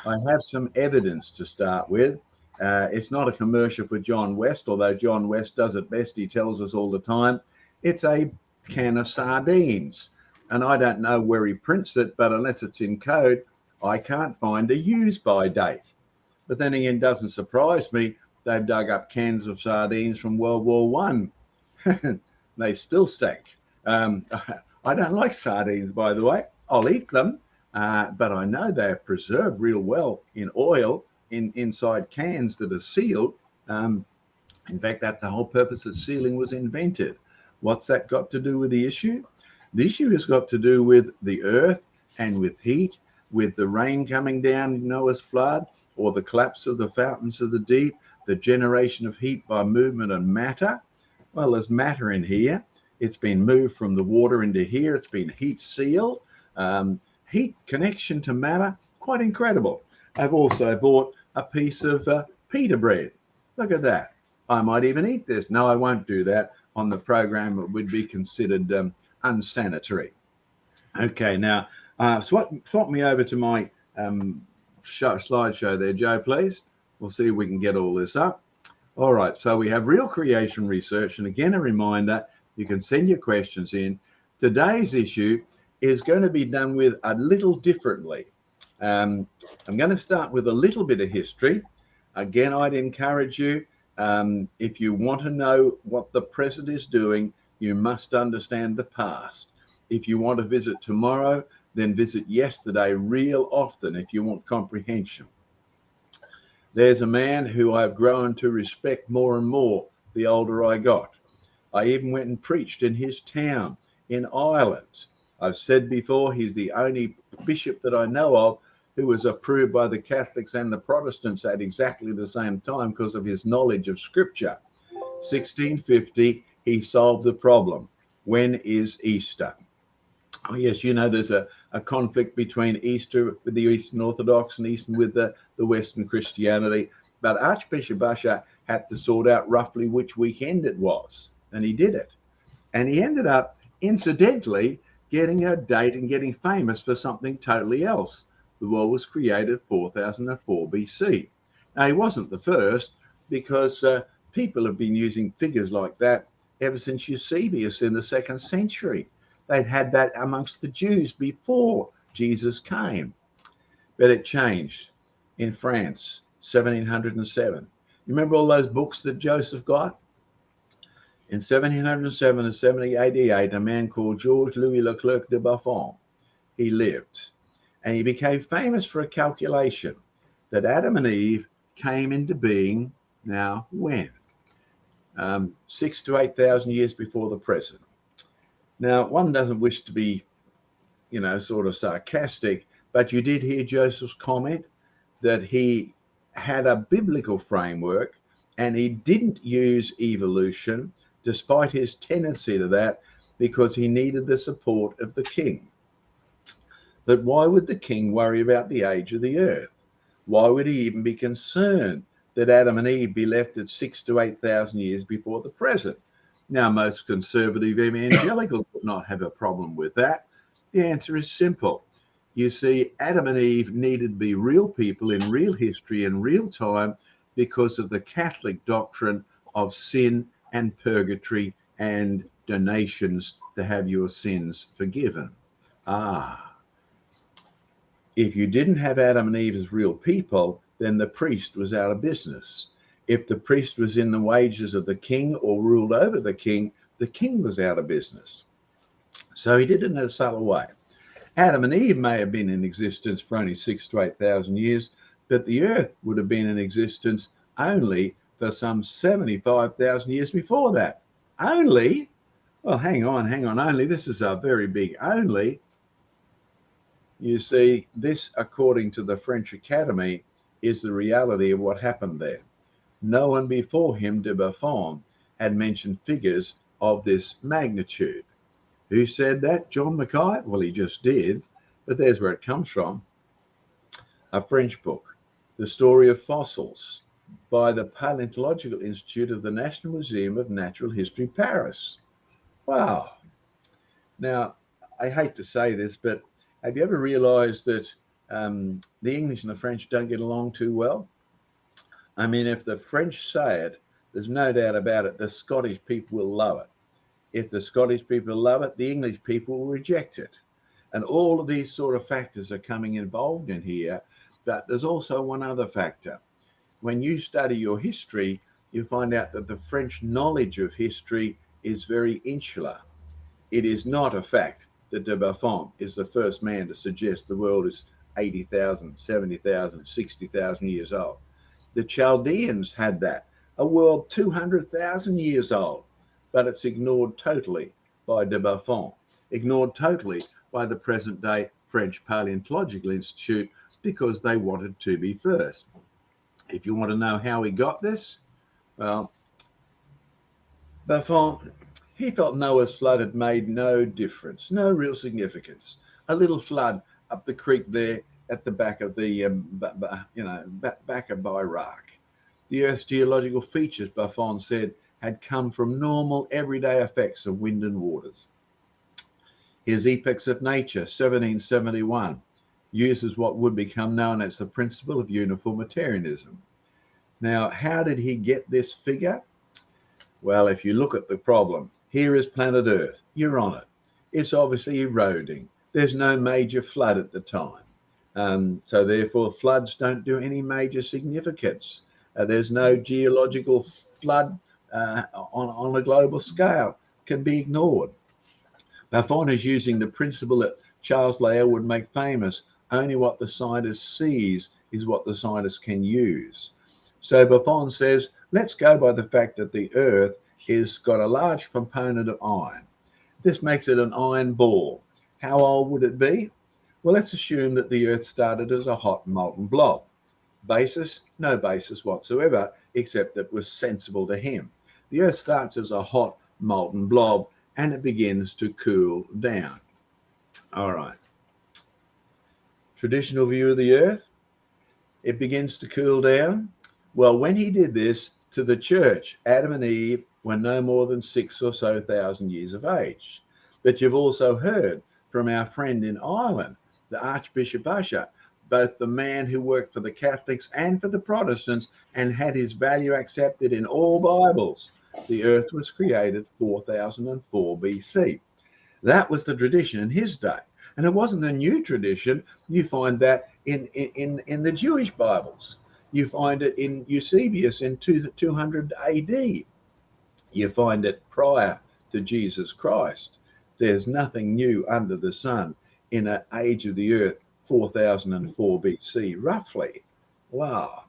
I have some evidence to start with. It's not a commercial for John West, although John West does it best. He tells us all the time. It's a can of sardines. And I don't know where he prints it, but unless it's in code, I can't find a use by date. But then again, it doesn't surprise me. They've dug up cans of sardines from World War One. They still stink. I don't like sardines, by the way. I'll eat them, but I know they're preserved real well in oil inside cans that are sealed. In fact, that's the whole purpose that sealing was invented. What's that got to do with the issue? The issue has got to do with the earth and with heat, with the rain coming down in Noah's flood, or the collapse of the fountains of the deep, the generation of heat by movement and matter. Well, there's matter in here. It's been moved from the water into here. It's been heat sealed. Heat connection to matter, quite incredible. I've also bought a piece of pita bread. Look at that. I might even eat this. No, I won't do that. On the program, it would be considered unsanitary. Okay, now swap me over to my slideshow there, Joe, please. We'll see if we can get all this up. All right, so we have real creation research. And again, a reminder, you can send your questions in. Today's issue is going to be done with a little differently. I'm going to start with a little bit of history. Again, I'd encourage you, if you want to know what the present is doing, you must understand the past. If you want to visit tomorrow, then visit yesterday real often if you want comprehension. There's a man who I've grown to respect more and more the older I got. I even went and preached in his town in Ireland. I've said before, he's the only bishop that I know of who was approved by the Catholics and the Protestants at exactly the same time because of his knowledge of Scripture. 1650, he solved the problem. When is Easter? Oh, yes, you know, there's a conflict between Easter with the Eastern Orthodox and Eastern with the Western Christianity. But Archbishop Usher had to sort out roughly which weekend it was, and he did it. And he ended up, incidentally, getting a date and getting famous for something totally else. The world was created 4004 BC. Now, he wasn't the first, because people have been using figures like that ever since Eusebius in the 2nd century. They'd had that amongst the Jews before Jesus came. But it changed in France, 1707. You remember all those books that Joseph got? In 1707 and 1788, a man called Georges Louis Leclerc de Buffon, he lived. And he became famous for a calculation that Adam and Eve came into being, now when? 6,000 to 8,000 years before the present. Now, one doesn't wish to be, sort of sarcastic, but you did hear Joseph's comment that he had a biblical framework and he didn't use evolution, despite his tendency to that, because he needed the support of the king. But why would the king worry about the age of the earth? Why would he even be concerned that Adam and Eve be left at 6,000 to 8,000 years before the present? Now, most conservative evangelicals would not have a problem with that. The answer is simple. You see, Adam and Eve needed to be real people in real history in real time because of the Catholic doctrine of sin and purgatory and donations to have your sins forgiven. If you didn't have Adam and Eve as real people, then the priest was out of business. If the priest was in the wages of the king or ruled over the king was out of business. So he did it in a subtle way. Adam and Eve may have been in existence for only 6,000 to 8,000 years, but the earth would have been in existence only for some 75,000 years before that. Only? Well, hang on, only. This is a very big only. You see, this, according to the French Academy, is the reality of what happened there. No one before him, de Buffon, had mentioned figures of this magnitude. Who said that? John Mackay? Well, he just did, but there's where it comes from. A French book, The Story of Fossils, by the Paleontological Institute of the National Museum of Natural History, Paris. Wow. Now, I hate to say this, but have you ever realized that the English and the French don't get along too well. I mean, if the French say it, there's no doubt about it, the Scottish people will love it. If the Scottish people love it, the English people will reject it. And all of these sort of factors are coming involved in here. But there's also one other factor. When you study your history, you find out that the French knowledge of history is very insular. It is not a fact that de Buffon is the first man to suggest the world is 80,000, 70,000, 60,000 years old. The Chaldeans had that, a world 200,000 years old, but it's ignored totally by de Buffon, ignored totally by the present day French Paleontological Institute, because they wanted to be first. If you want to know how he got this, well, Buffon, he felt Noah's flood had made no difference, no real significance. A little flood up the creek there at the back of the, back of Iraq. The Earth's geological features, Buffon said, had come from normal everyday effects of wind and waters. His Epochs of Nature, 1771, uses what would become known as the principle of uniformitarianism. Now, how did he get this figure? Well, if you look at the problem, here is planet Earth. You're on it. It's obviously eroding. There's no major flood at the time. So therefore, floods don't do any major significance. There's no geological flood on a global scale. Can be ignored. Buffon is using the principle that Charles Lyell would make famous. Only what the scientist sees is what the scientist can use. So Buffon says, let's go by the fact that the Earth has got a large component of iron. This makes it an iron ball. How old would it be? Well, let's assume that the Earth started as a hot molten blob. Basis? No basis whatsoever, except that it was sensible to him. The Earth starts as a hot molten blob and it begins to cool down. All right. Traditional view of the Earth, it begins to cool down. Well, when he did this to the church, Adam and Eve were no more than 6,000 or so years of age. But you've also heard from our friend in Ireland, the Archbishop Usher, both the man who worked for the Catholics and for the Protestants and had his value accepted in all Bibles. The Earth was created 4004 BC. That was the tradition in his day. And it wasn't a new tradition. You find that in the Jewish Bibles. You find it in Eusebius in 200 AD. You find it prior to Jesus Christ. There's nothing new under the sun in an age of the Earth 4004 BC, roughly. Wow.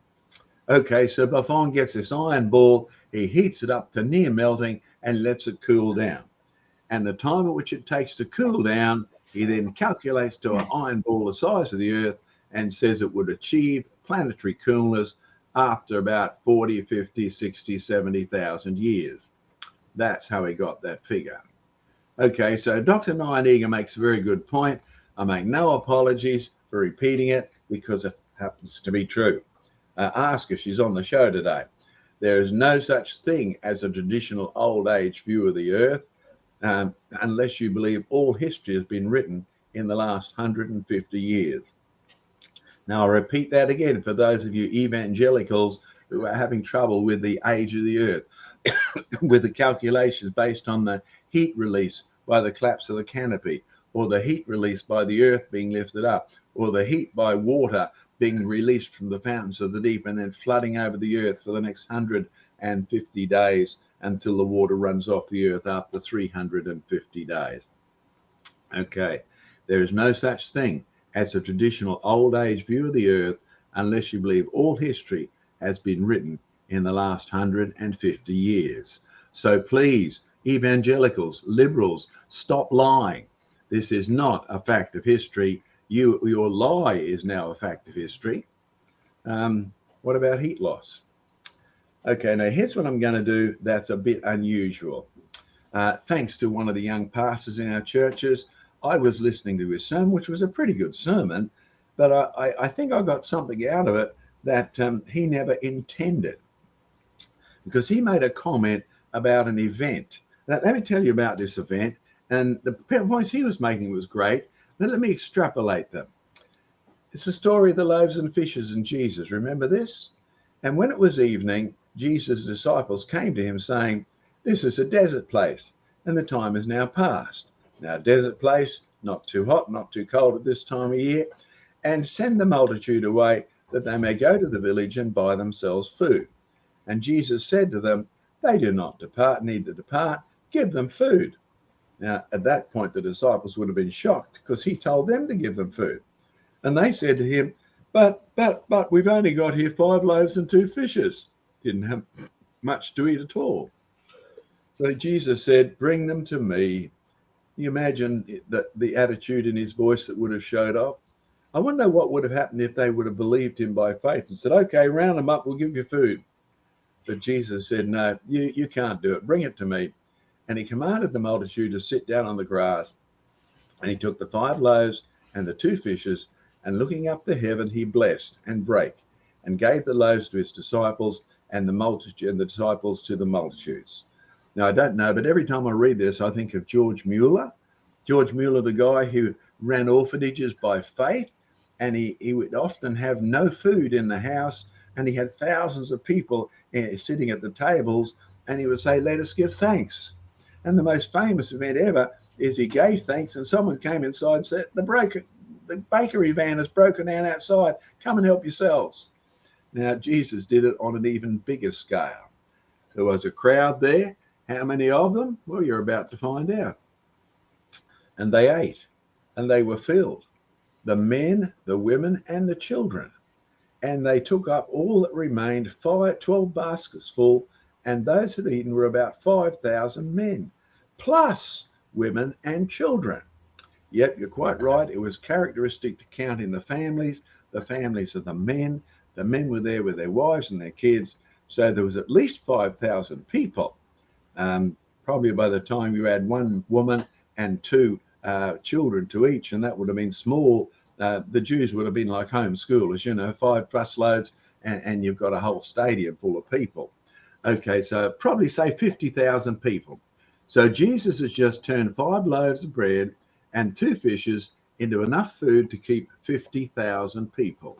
Okay, so Buffon gets this iron ball, he heats it up to near melting and lets it cool down. And the time at which it takes to cool down, he then calculates to an iron ball the size of the Earth and says it would achieve planetary coolness after about 40, 50, 60, 70,000 years. That's how he got that figure. Okay, so Dr. Nijniger makes a very good point. I make no apologies for repeating it because it happens to be true. Ask her, she's on the show today. There is no such thing as a traditional old age view of the Earth unless you believe all history has been written in the last 150 years. Now, I'll repeat that again for those of you evangelicals who are having trouble with the age of the Earth, with the calculations based on the heat release by the collapse of the canopy, or the heat released by the Earth being lifted up, or the heat by water being released from the fountains of the deep and then flooding over the Earth for the next 150 days until the water runs off the Earth after 350 days. Okay, there is no such thing as a traditional old age view of the Earth unless you believe all history has been written in the last 150 years. So please, evangelicals, liberals, stop lying. This is not a fact of history. Your lie is now a fact of history. What about heat loss? Okay, now here's what I'm going to do that's a bit unusual. Thanks to one of the young pastors in our churches, I was listening to his sermon, which was a pretty good sermon, but I think I got something out of it that he never intended, because he made a comment about an event. Now, let me tell you about this event, and the points he was making was great, but let me extrapolate them. It's the story of the loaves and fishes and Jesus. Remember this? And when it was evening, Jesus' disciples came to him saying, "This is a desert place, and the time is now past." Now, desert place, not too hot, not too cold at this time of year. "And send the multitude away, that they may go to the village and buy themselves food." And Jesus said to them, "They do not need to depart. Give them food." Now, at that point, the disciples would have been shocked because he told them to give them food. And they said to him, but we've only got here 5 loaves and 2 fishes. Didn't have much to eat at all. So Jesus said, "Bring them to me." You imagine the attitude in his voice that would have showed up. I wonder what would have happened if they would have believed him by faith and said, "Okay, round them up, we'll give you food." But Jesus said, "No, you can't do it. Bring it to me." And he commanded the multitude to sit down on the grass. And he took the 5 loaves and the 2 fishes, and looking up to heaven, he blessed and brake, and gave the loaves to his disciples, and the disciples to the multitudes. Now, I don't know, but every time I read this, I think of George Mueller. George Mueller, the guy who ran orphanages by faith, and he would often have no food in the house, and he had thousands of people sitting at the tables, and he would say, "Let us give thanks." And the most famous event ever is he gave thanks, and someone came inside and said, the bakery van has broken down outside. Come and help yourselves. Now, Jesus did it on an even bigger scale. There was a crowd there. How many of them? Well, you're about to find out. And they ate, and they were filled, the men, the women, and the children. And they took up all that remained, 12 baskets full, and those who had eaten were about 5,000 men, plus women and children. Yep, you're quite right. It was characteristic to count in the families of the men. The men were there with their wives and their kids. So there was at least 5,000 people. Probably by the time you add 1 woman and 2 children to each, and that would have been small. The Jews would have been like homeschoolers, 5 bus loads, and you've got a whole stadium full of people. Okay, so probably say 50,000 people. So Jesus has just turned 5 loaves of bread and 2 fishes into enough food to keep 50,000 people.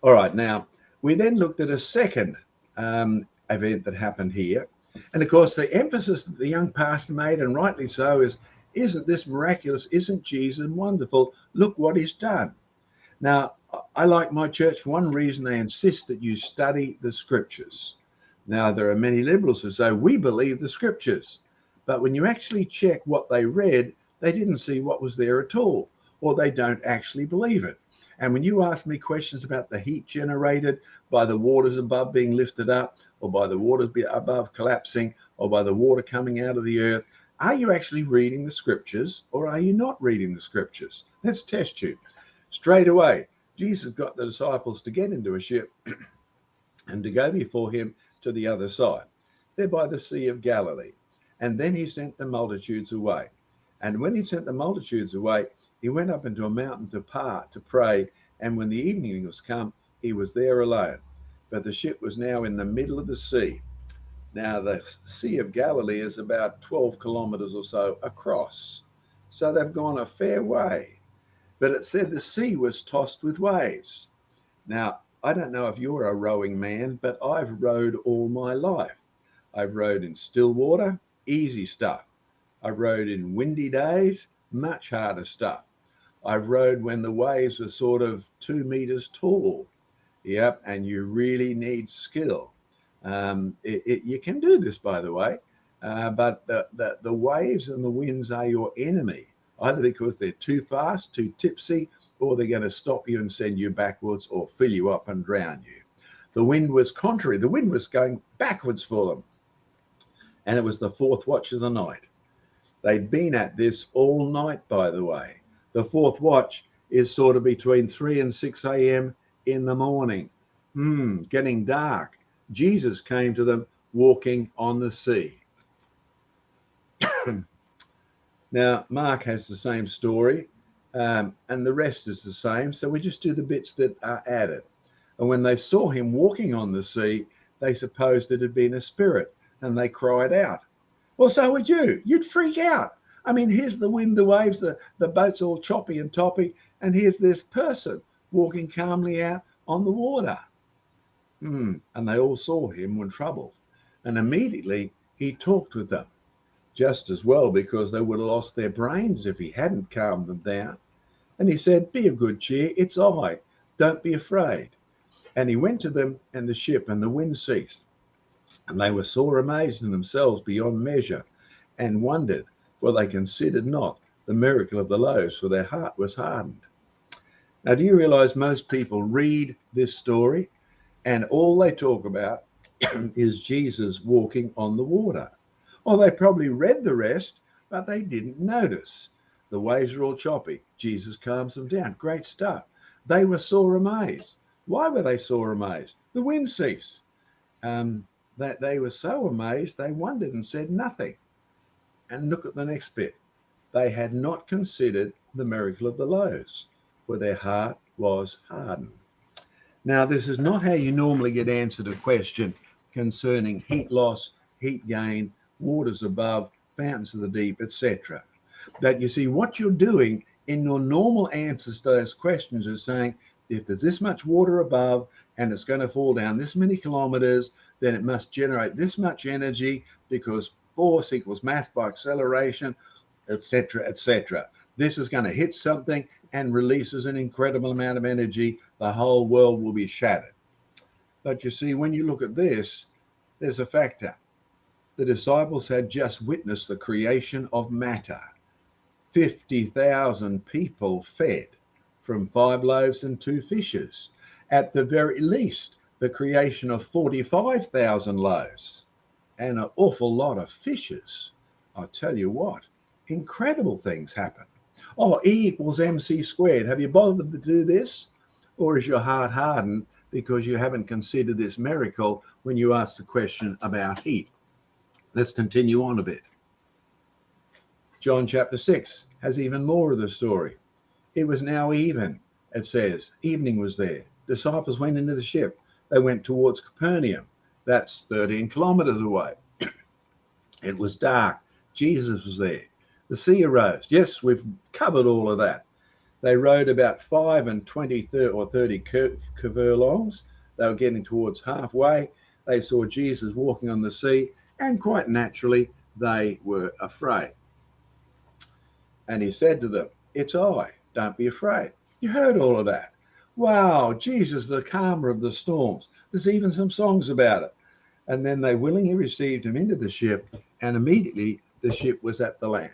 All right, now we then looked at a second event that happened here. And of course, the emphasis that the young pastor made, and rightly so, is, isn't this miraculous? Isn't Jesus wonderful? Look what he's done. Now, I like my church for one reason. They insist that you study the scriptures. Now, there are many liberals who say, we believe the scriptures. But when you actually check what they read, they didn't see what was there at all, or they don't actually believe it. And when you ask me questions about the heat generated by the waters above being lifted up, or by the waters above collapsing, or by the water coming out of the earth, are you actually reading the scriptures, or are you not reading the scriptures? Let's test you. Straight away, Jesus got the disciples to get into a ship and to go before him to the other side. They're by the Sea of Galilee. And then he sent the multitudes away. And when he sent the multitudes away, he went up into a mountain to pray. And when the evening was come, he was there alone. But the ship was now in the middle of the sea. Now, the Sea of Galilee is about 12 kilometers or so across. So they've gone a fair way. But it said the sea was tossed with waves. Now, I don't know if you're a rowing man, but I've rowed all my life. I've rowed in still water, easy stuff. I've rowed in windy days, much harder stuff. I've rowed when the waves are sort of 2 meters tall. Yep, and you really need skill. You can do this, by the way, but the waves and the winds are your enemy, either because they're too fast, too tipsy, or they're going to stop you and send you backwards or fill you up and drown you. The wind was contrary. The wind was going backwards for them. And it was the 4th watch of the night. They'd been at this all night, by the way. The 4th watch is sort of between 3 and 6 a.m. in the morning. Getting dark. Jesus came to them walking on the sea. Now, Mark has the same story, and the rest is the same. So we just do the bits that are added. And when they saw him walking on the sea, they supposed it had been a spirit, and they cried out. Well, so would you. You'd freak out. I mean, here's the wind, the waves, the boat's all choppy and toppy, And here's this person walking calmly out on the water. And they all saw him when troubled. And immediately he talked with them, just as well, because they would have lost their brains if he hadn't calmed them down. And he said, "Be of good cheer, it's I, don't be afraid." And he went to them and the ship, and the wind ceased. And they were sore amazed in themselves beyond measure, and wondered, for they considered not the miracle of the loaves, for their heart was hardened. Now, do you realize most people read this story and all they talk about is Jesus walking on the water? Or they probably read the rest, but they didn't notice. The waves are all choppy. Jesus calms them down. Great stuff. They were sore amazed. Why were they sore amazed? The wind ceased. That they were so amazed, they wondered and said nothing. And look at the next bit. They had not considered the miracle of the loaves, for their heart was hardened. Now, this is not how you normally get answered a question concerning heat loss, heat gain, waters above, fountains of the deep, etc. That you see, what you're doing in your normal answers to those questions is saying, if there's this much water above and it's going to fall down this many kilometers, then it must generate this much energy because force equals mass by acceleration, etc., etc. This is going to hit something and releases an incredible amount of energy. The whole world will be shattered. But you see, when you look at this, there's a factor. The disciples had just witnessed the creation of matter. 50,000 people fed from 5 loaves and 2 fishes. At the very least, the creation of 45,000 loaves and an awful lot of fishes. I'll tell you what, incredible things happen. Oh, E equals MC squared. Have you bothered to do this? Or is your heart hardened because you haven't considered this miracle when you ask the question about heat? Let's continue on a bit. John chapter 6 has even more of the story. It was now even, it says. Evening was there. Disciples went into the ship. They went towards Capernaum. That's 13 kilometers away. It was dark. Jesus was there. The sea arose. Yes, we've covered all of that. They rowed about 5 and 20 or 30 furlongs. They were getting towards halfway. They saw Jesus walking on the sea, and quite naturally, they were afraid. And he said to them, "It's I, don't be afraid." You heard all of that. Wow, Jesus, the calmer of the storms. There's even some songs about it. And then they willingly received him into the ship, and immediately the ship was at the land.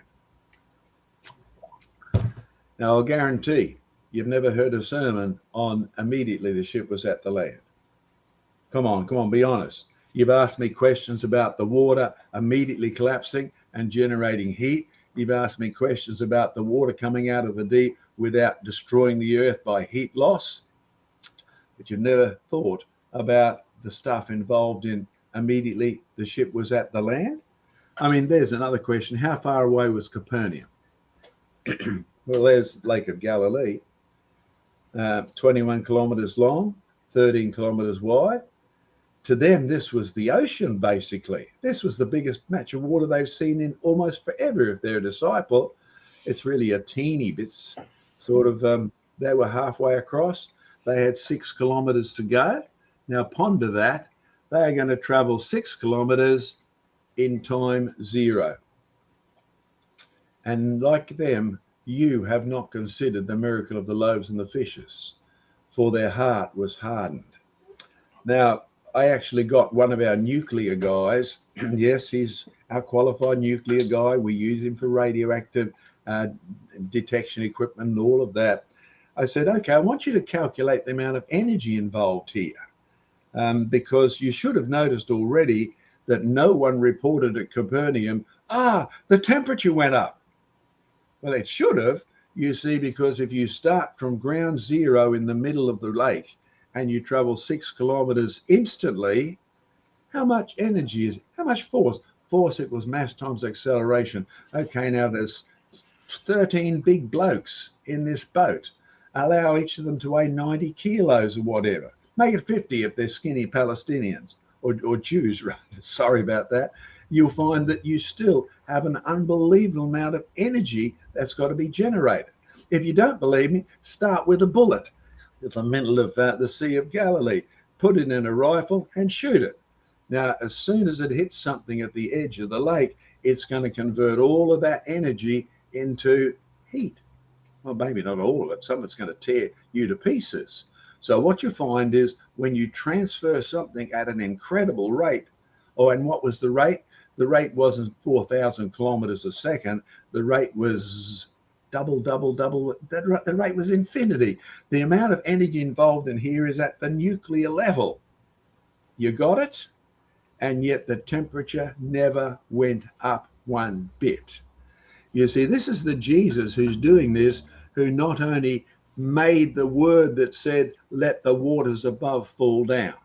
Now, I'll guarantee you've never heard a sermon on immediately the ship was at the land. Come on, be honest. You've asked me questions about the water immediately collapsing and generating heat. You've asked me questions about the water coming out of the deep without destroying the earth by heat loss. But you've never thought about the stuff involved in immediately the ship was at the land. I mean, there's another question. How far away was Capernaum? Well, there's Lake of Galilee, 21 kilometers long, 13 kilometers wide. To them, this was the ocean, basically. This was the biggest match of water they've seen in almost forever. If they're a disciple, it's really a teeny bit sort of, they were halfway across. They had 6 kilometers to go. Now ponder that. They are going to travel 6 kilometers in time 0. And like them, you have not considered the miracle of the loaves and the fishes, for their heart was hardened. Now, I actually got one of our nuclear guys. Yes, he's our qualified nuclear guy. We use him for radioactive detection equipment and all of that. I said, okay, I want you to calculate the amount of energy involved here, because you should have noticed already that no one reported at Capernaum, the temperature went up. Well, it should have, you see, because if you start from ground zero in the middle of the lake and you travel 6 kilometers instantly, how much energy is, how much force? Force equals mass times acceleration. Okay, now there's 13 big blokes in this boat. Allow each of them to weigh 90 kilos or whatever. Make it 50 if they're skinny Palestinians or Jews, rather. Sorry about that. You'll find that you still have an unbelievable amount of energy that's got to be generated. If you don't believe me, start with a bullet in the middle of the Sea of Galilee, put it in a rifle and shoot it. Now, as soon as it hits something at the edge of the lake, it's going to convert all of that energy into heat. Well, maybe not all of it. Some of it's going to tear you to pieces. So what you find is when you transfer something at an incredible rate, and what was the rate? The rate wasn't 4,000 kilometers a second. The rate was double. The rate was infinity. The amount of energy involved in here is at the nuclear level. You got it? And yet the temperature never went up one bit. You see, this is the Jesus who's doing this, who not only made the word that said, let the waters above fall down.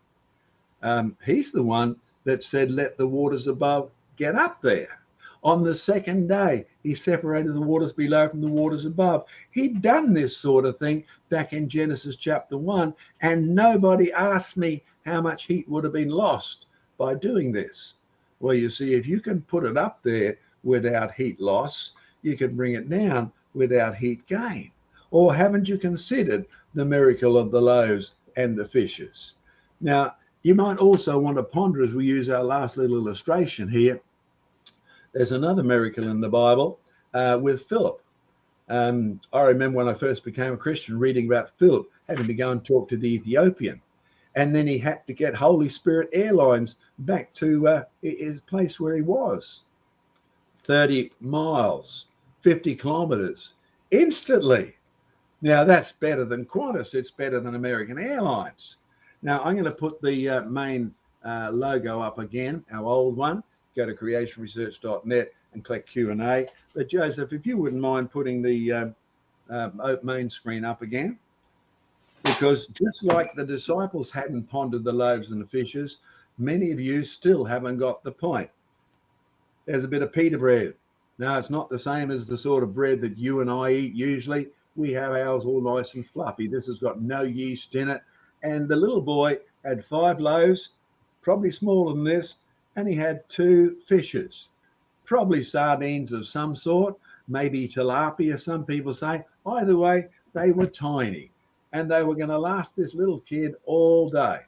He's the one that said, let the waters above get up there. On the second day, he separated the waters below from the waters above. He'd done this sort of thing back in Genesis chapter 1, and nobody asked me how much heat would have been lost by doing this. Well, you see, if you can put it up there without heat loss, you can bring it down without heat gain. Or haven't you considered the miracle of the loaves and the fishes? Now, you might also want to ponder, as we use our last little illustration here, there's another miracle in the Bible with Philip. I remember when I first became a Christian reading about Philip having to go and talk to the Ethiopian. And then he had to get Holy Spirit Airlines back to his place where he was. 30 miles, 50 kilometers, instantly. Now, that's better than Qantas. It's better than American Airlines. Now, I'm going to put the main logo up again, our old one. Go to creationresearch.net and click Q&A. But Joseph, if you wouldn't mind putting the main screen up again. Because just like the disciples hadn't pondered the loaves and the fishes, many of you still haven't got the point. There's a bit of pita bread. Now, it's not the same as the sort of bread that you and I eat usually. We have ours all nice and fluffy. This has got no yeast in it. And the little boy had 5 loaves, probably smaller than this, and he had 2 fishes, probably sardines of some sort, maybe tilapia, some people say. Either way, they were tiny. And they were going to last this little kid all day.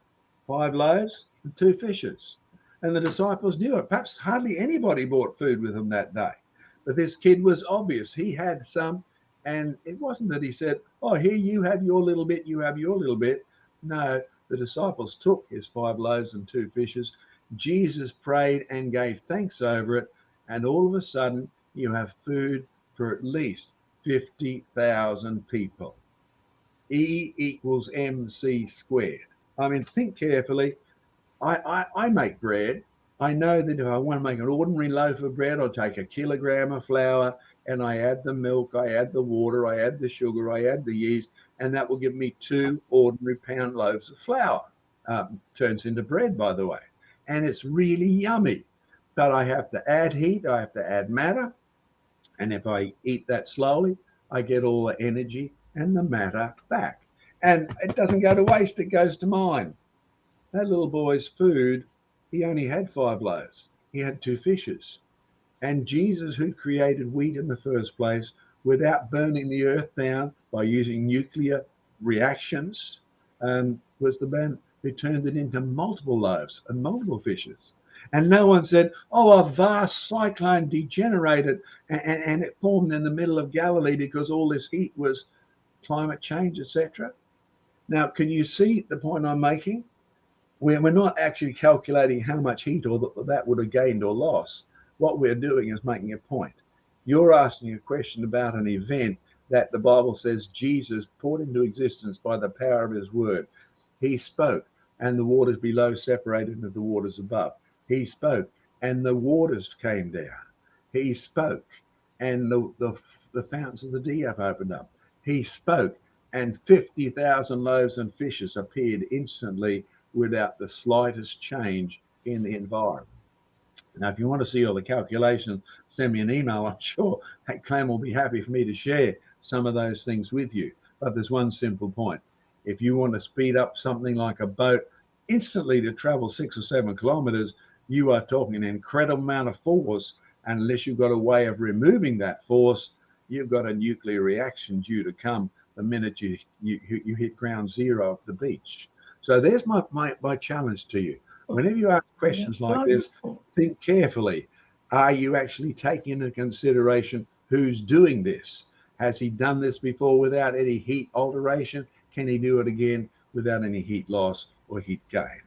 5 loaves and 2 fishes. And the disciples knew it. Perhaps hardly anybody bought food with them that day. But this kid was obvious. He had some. And it wasn't that he said, oh, here, you have your little bit, you have your little bit. No, the disciples took his 5 loaves and 2 fishes. Jesus prayed and gave thanks over it. And all of a sudden, you have food for at least 50,000 people. E equals MC squared. I mean, think carefully. I make bread. I know that if I want to make an ordinary loaf of bread, I'll take a kilogram of flour and I add the milk, I add the water, I add the sugar, I add the yeast, and that will give me 2 ordinary pound loaves of flour. Turns into bread, by the way. And it's really yummy. But I have to add heat, I have to add matter. And if I eat that slowly, I get all the energy and the matter back. And it doesn't go to waste, it goes to mine. That little boy's food, he only had 5 loaves. He had 2 fishes. And Jesus, who created wheat in the first place without burning the earth down by using nuclear reactions, was the man who turned it into multiple loaves and multiple fishes. And no one said, oh, a vast cyclone degenerated and it formed in the middle of Galilee because all this heat was climate change, etc. Now, can you see the point I'm making? We're not actually calculating how much heat or that would have gained or lost. What we're doing is making a point. You're asking a question about an event that the Bible says Jesus poured into existence by the power of his word. He spoke, and the waters below separated into the waters above. He spoke, and the waters came down. He spoke, and the fountains of the deep opened up. He spoke, and 50,000 loaves and fishes appeared instantly without the slightest change in the environment. Now, if you want to see all the calculations, send me an email. I'm sure that Clem will be happy for me to share some of those things with you. But there's one simple point. If you want to speed up something like a boat instantly to travel 6 or 7 kilometers, you are talking an incredible amount of force. And unless you've got a way of removing that force, you've got a nuclear reaction due to come the minute you hit ground zero at the beach. So there's my challenge to you. Whenever you ask questions like this, think carefully. Are you actually taking into consideration who's doing this? Has he done this before without any heat alteration? Can he do it again without any heat loss or heat gain?